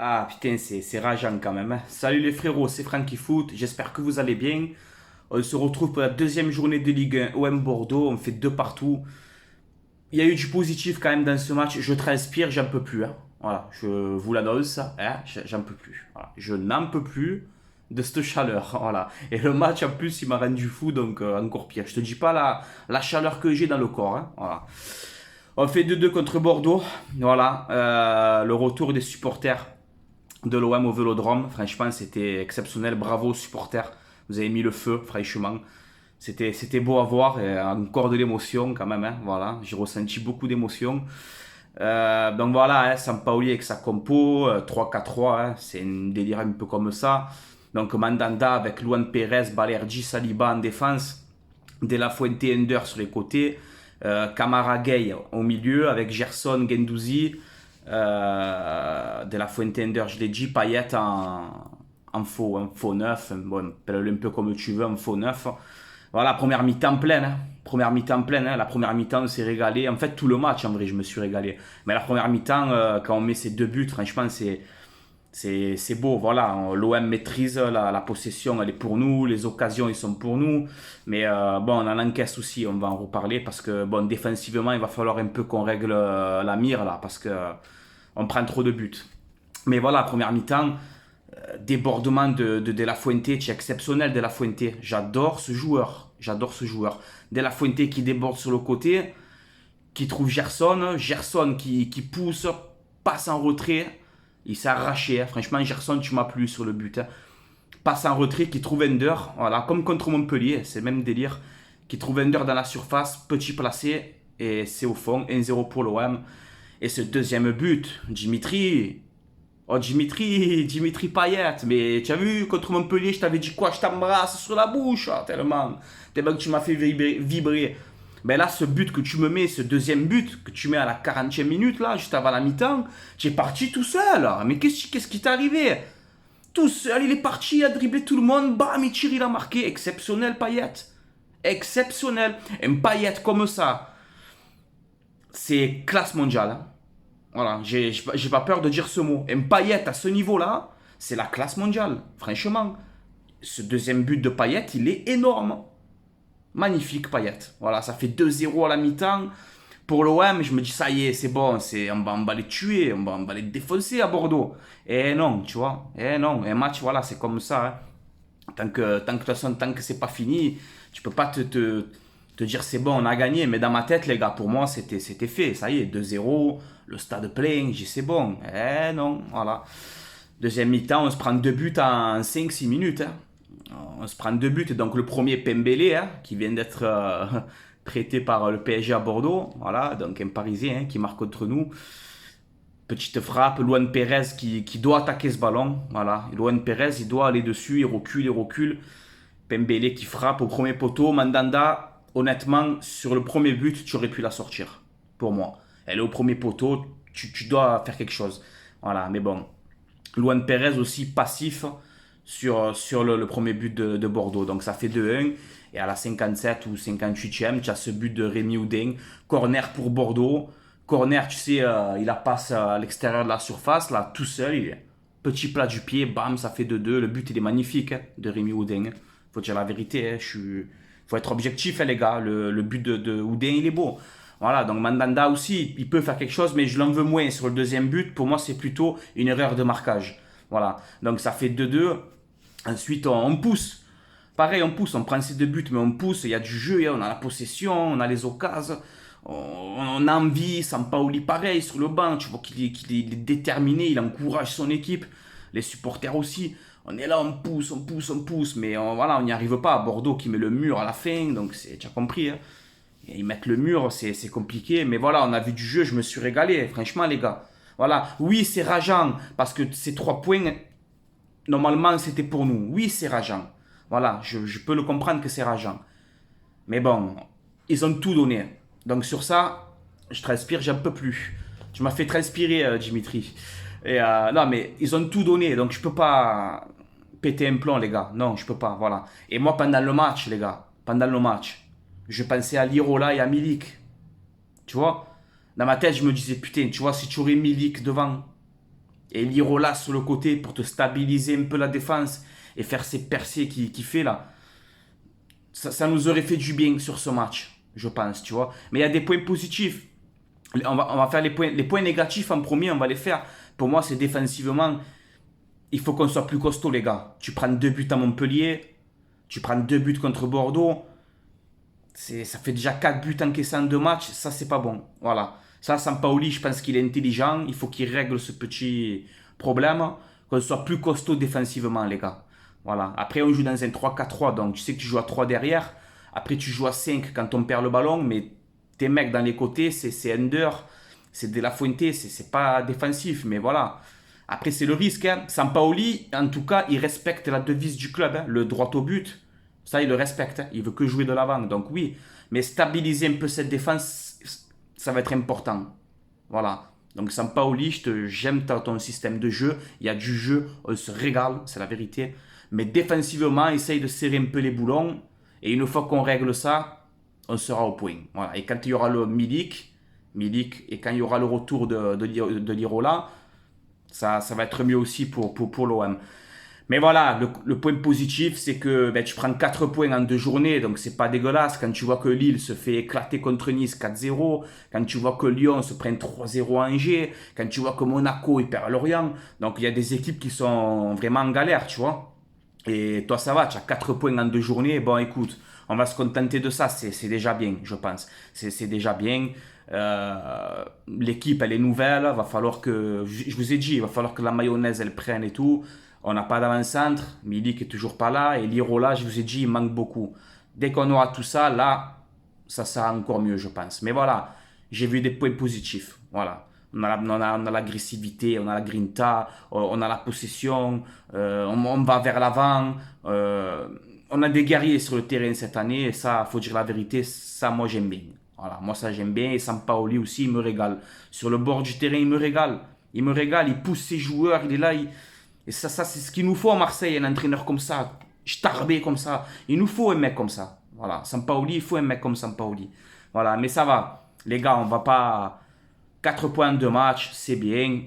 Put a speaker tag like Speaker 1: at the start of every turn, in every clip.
Speaker 1: Ah putain, c'est rageant quand même, hein. Salut les frérots, c'est Francky Foot, j'espère que vous allez bien. On se retrouve pour la deuxième journée de Ligue 1 OM Bordeaux, on fait deux partout. Il y a eu du positif quand même dans ce match, je transpire, j'en peux plus, hein. Voilà, je vous l'annonce, hein, j'en peux plus. Voilà. Je n'en peux plus de cette chaleur, voilà. Et le match en plus il m'a rendu fou, donc encore pire. Je te dis pas la chaleur que j'ai dans le corps, hein. Voilà. On fait 2-2 contre Bordeaux, voilà. Le retour des supporters de l'OM au Vélodrome. Franchement, c'était exceptionnel. Bravo aux supporters. Vous avez mis le feu, franchement. C'était beau à voir et encore de l'émotion quand même, hein. Voilà, j'ai ressenti beaucoup d'émotion. Donc voilà, hein, Sampaoli avec sa compo, 3-4-3, hein, c'est un délire un peu comme ça. Donc Mandanda avec Luan Pérez, Balerdi, Saliba en défense, De La Fuente, Ender sur les côtés, Camara Gay au milieu avec Gerson, Gendouzi, De La Fuente, Ender, je l'ai dit, Payet en faux neuf, bon, appelle-le un peu comme tu veux, en faux neuf. Voilà, première mi-temps pleine, hein. Première mi-temps pleine, hein. La première mi-temps, on s'est régalé. En fait, tout le match, en vrai, je me suis régalé. Mais la première mi-temps, quand on met ces deux buts, franchement, c'est beau. Voilà, l'OM maîtrise la possession, elle est pour nous. Les occasions, ils sont pour nous. Mais bon, on en encaisse aussi, on va en reparler. Parce que, bon, défensivement, il va falloir un peu qu'on règle la mire, là. Parce que on prend trop de buts. Mais voilà, première mi-temps, débordement de La Fuente, c'est exceptionnel De La Fuente. J'adore ce joueur. J'adore ce joueur. De La Fuente qui déborde sur le côté, qui trouve Gerson. Gerson qui pousse, passe en retrait. Il s'est arraché, hein. Franchement, Gerson, tu m'as plu sur le but, hein. Passe en retrait, qui trouve Ender. Voilà, comme contre Montpellier, c'est le même délire. Qui trouve Ender dans la surface, petit placé. Et c'est au fond, 1-0 pour l'OM. Et ce deuxième but, Dimitri, oh, Dimitri Payet, mais tu as vu, contre Montpellier, je t'avais dit quoi? Je t'embrasse sur la bouche, hein, tellement que tu m'as fait vibrer. Mais là, ce but que tu me mets, ce deuxième but que tu mets à la 40e minute, là, juste avant la mi-temps, tu es parti tout seul. Mais qu'est-ce qui t'est arrivé? Tout seul, il est parti, il a dribblé tout le monde, bam, il tire, il a marqué. Exceptionnel, Payet. Exceptionnel. Un Payet comme ça, c'est classe mondiale, hein. Voilà, j'ai pas peur de dire ce mot. Un Payet à ce niveau-là, c'est la classe mondiale. Franchement, ce deuxième but de Payet, il est énorme. Magnifique Payet. Voilà, ça fait 2-0 à la mi-temps. Pour l'OM, je me dis, ça y est, c'est bon, on va les tuer, on va les défoncer à Bordeaux. Et non, tu vois. Et non, un match, voilà, c'est comme ça, hein. De toute façon, tant que c'est pas fini, tu peux pas te dire c'est bon, on a gagné. Mais dans ma tête, les gars, pour moi, c'était fait. Ça y est, 2-0, le stade plein, j'ai dit c'est bon. Eh non, voilà. Deuxième mi-temps, on se prend deux buts en 5-6 minutes, hein. On se prend deux buts. Donc le premier, Pembele, hein, qui vient d'être prêté par le PSG à Bordeaux. Voilà, donc un Parisien, hein, qui marque contre nous. Petite frappe, Luan Pérez qui doit attaquer ce ballon. Voilà, Luan Pérez, il doit aller dessus, il recule, il recule. Pembele qui frappe au premier poteau. Mandanda, honnêtement, sur le premier but, tu aurais pu la sortir. Pour moi. Elle est au premier poteau, tu dois faire quelque chose. Voilà, mais bon. Luan Pérez aussi passif sur le premier but de Bordeaux. Donc ça fait 2-1. Et à la 57 ou 58e, tu as ce but de Rémi Houdin. Corner pour Bordeaux. Corner, tu sais, il la passe à l'extérieur de la surface, là, tout seul. Petit plat du pied, bam, ça fait 2-2. Le but, il est magnifique, hein, de Rémi Houdin. Faut dire la vérité, hein, faut être objectif, hein, les gars. Le but de Houdin, il est beau. Voilà, donc Mandanda aussi, il peut faire quelque chose, mais je l'en veux moins sur le deuxième but. Pour moi, c'est plutôt une erreur de marquage. Voilà, donc ça fait 2-2. Ensuite, on pousse. Pareil, on pousse, on prend ces deux buts, mais on pousse. Il y a du jeu, on a la possession, on a les occasions. On a envie. Sampaoli, pareil, sur le banc. Tu vois qu'il est déterminé, il encourage son équipe. Les supporters aussi. On est là, on pousse, on pousse, on pousse. Mais voilà, on n'y arrive pas. Bordeaux qui met le mur à la fin. Donc, tu as compris, hein. Ils mettent le mur, c'est compliqué. Mais voilà, on a vu du jeu, je me suis régalé. Franchement, les gars. Voilà, oui, c'est rageant. Parce que ces 3 points, normalement, c'était pour nous. Oui, c'est rageant. Voilà, je peux le comprendre que c'est rageant. Mais bon, ils ont tout donné. Donc sur ça, je transpire, j'en peux plus. Tu m'as fait transpirer, Dimitri. Et non, mais ils ont tout donné, donc je peux pas péter un plomb, les gars. Non, je peux pas, voilà. Et moi, pendant le match, les gars, pendant le match, je pensais à Lirola et à Milik. Tu vois? Dans ma tête, je me disais, putain, tu vois, si tu aurais Milik devant, Et Lirola sur le côté pour te stabiliser un peu la défense et faire ces percées qu'il fait là. Ça nous aurait fait du bien sur ce match, je pense, tu vois. Mais il y a des points positifs. On va faire les points négatifs en premier, on va les faire. Pour moi, c'est défensivement, il faut qu'on soit plus costaud, les gars. Tu prends 2 buts à Montpellier, tu prends 2 buts contre Bordeaux. Ça fait déjà 4 buts encaissés en 2 matchs. Ça, c'est pas bon. Voilà. Ça, Sampaoli, je pense qu'il est intelligent. Il faut qu'il règle ce petit problème. Qu'on soit plus costaud défensivement, les gars. Voilà. Après, on joue dans un 3-4-3. Donc, tu sais que tu joues à 3 derrière. Après, tu joues à 5 quand on perd le ballon. Mais tes mecs dans les côtés, c'est Under. C'est De La Fuente. C'est pas défensif. Mais voilà. Après, c'est le risque. Hein. Sampaoli, en tout cas, il respecte la devise du club. Hein. Le droit au but. Ça, il le respecte. Hein. Il veut que jouer de l'avant. Donc oui, mais stabiliser un peu cette défense, ça va être important. Voilà. Donc Sampaoli, j'aime ton système de jeu. Il y a du jeu, on se régale, c'est la vérité. Mais défensivement, essaye de serrer un peu les boulons. Et une fois qu'on règle ça, on sera au point. Voilà. Et quand il y aura le Milik et quand il y aura le retour de Lirola, ça va être mieux aussi pour l'OM. Mais voilà, le point positif, c'est que tu prends 4 points en 2 journées, donc c'est pas dégueulasse. Quand tu vois que Lille se fait éclater contre Nice 4-0, quand tu vois que Lyon se prend 3-0 à Angers, quand tu vois que Monaco il perd à Lorient, donc il y a des équipes qui sont vraiment en galère, tu vois. Et toi, ça va, tu as 4 points en 2 journées. Bon, écoute, on va se contenter de ça, c'est déjà bien, je pense. C'est déjà bien. L'équipe, elle est nouvelle, va falloir que, je vous ai dit, il va falloir que la mayonnaise, elle prenne et tout. On n'a pas d'avant-centre, Milik est toujours pas là, et Lirola, je vous ai dit, il manque beaucoup. Dès qu'on aura tout ça, là, ça sera encore mieux, je pense. Mais voilà, j'ai vu des points positifs. Voilà. On a l'agressivité, on a la grinta, on a la possession, on va vers l'avant. On a des guerriers sur le terrain cette année, et ça, faut dire la vérité, ça, moi, j'aime bien. Voilà, moi, ça, j'aime bien. Et Sampaoli aussi, il me régale. Sur le bord du terrain, il me régale. Il me régale, il pousse ses joueurs, il est là, et ça c'est ce qu'il nous faut à Marseille, un entraîneur comme ça, starbé comme ça. Il nous faut un mec comme ça. Voilà, Sampaoli, il faut un mec comme Sampaoli. Voilà, mais ça va. Les gars, on va pas... 4 points de match, c'est bien.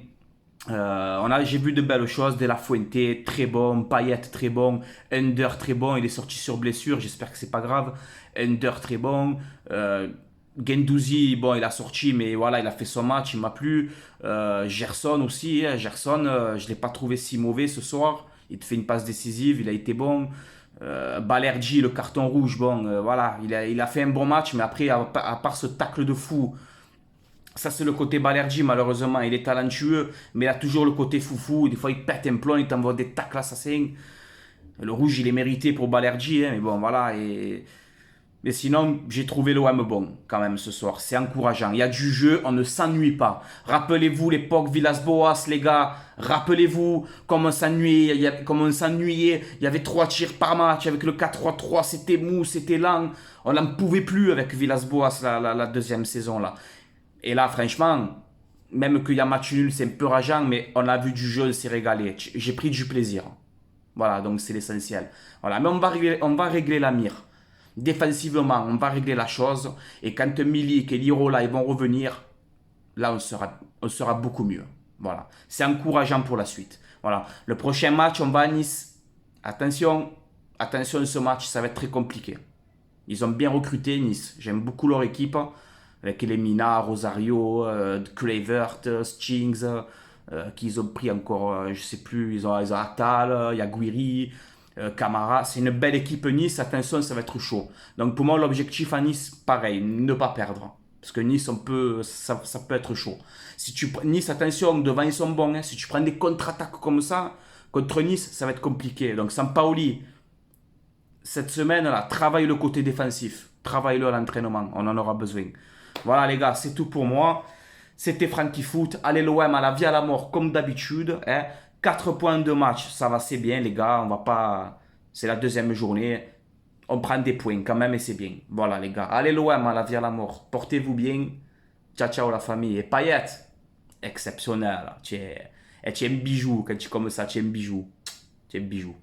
Speaker 1: J'ai vu de belles choses. De La Fuente, très bon. Payet, très bon. Under, très bon. Il est sorti sur blessure. J'espère que c'est pas grave. Under, très bon. Guendouzi, bon, il a sorti, mais voilà, il a fait son match, il m'a plu. Gerson aussi, hein. Gerson, je ne l'ai pas trouvé si mauvais ce soir. Il te fait une passe décisive, il a été bon. Balerdi, le carton rouge, bon, voilà, il a fait un bon match, mais après, à part ce tacle de fou, ça c'est le côté Balerdi, malheureusement, il est talentueux, mais il a toujours le côté foufou. Des fois, il pète un plomb, il t'envoie des tacles assassins. Le rouge, il est mérité pour Balerdi, hein, mais bon, voilà, et... Mais sinon, j'ai trouvé l'OM bon quand même ce soir. C'est encourageant. Il y a du jeu, on ne s'ennuie pas. Rappelez-vous l'époque Villas-Boas, les gars. Rappelez-vous comment on s'ennuyait. Il y avait 3 tirs par match avec le 4-3-3. C'était mou, c'était lent. On n'en pouvait plus avec Villas-Boas la deuxième saison là. Et là, franchement, même qu'il y a match nul, c'est un peu rageant, mais on a vu du jeu, on s'est régalé. J'ai pris du plaisir. Voilà, donc c'est l'essentiel. Voilà, mais on va régler la mire. Défensivement, on va régler la chose. Et quand Milik et Lirola ils vont revenir, là, on sera beaucoup mieux. Voilà. C'est encourageant pour la suite. Voilà. Le prochain match, on va à Nice. Attention, attention, ce match, ça va être très compliqué. Ils ont bien recruté Nice. J'aime beaucoup leur équipe. Avec les Mina, Rosario, Kluivert, Stings, qu'ils ont pris encore, je sais plus, ils ont Attal, il y a Guiri. Camara, c'est une belle équipe Nice, attention, ça va être chaud. Donc pour moi, l'objectif à Nice, pareil, ne pas perdre. Parce que Nice, ça peut être chaud. Nice, attention, devant ils sont bons. Hein. Si tu prends des contre-attaques comme ça, contre Nice, ça va être compliqué. Donc Sampaoli, cette semaine-là, travaille le côté défensif. Travaille-le à l'entraînement, on en aura besoin. Voilà les gars, c'est tout pour moi. C'était Frankie Foot. Allez l'OM à la vie à la mort comme d'habitude. Hein. 4 points de match, ça va, c'est bien les gars, on va pas... C'est la deuxième journée, on prend des points quand même et c'est bien. Voilà les gars, allez l'OM à la vie à la mort, portez-vous bien, ciao ciao la famille. Et Payet, exceptionnel, tu es un bijou, quand tu es comme ça, tu es un bijou, tu es un bijou.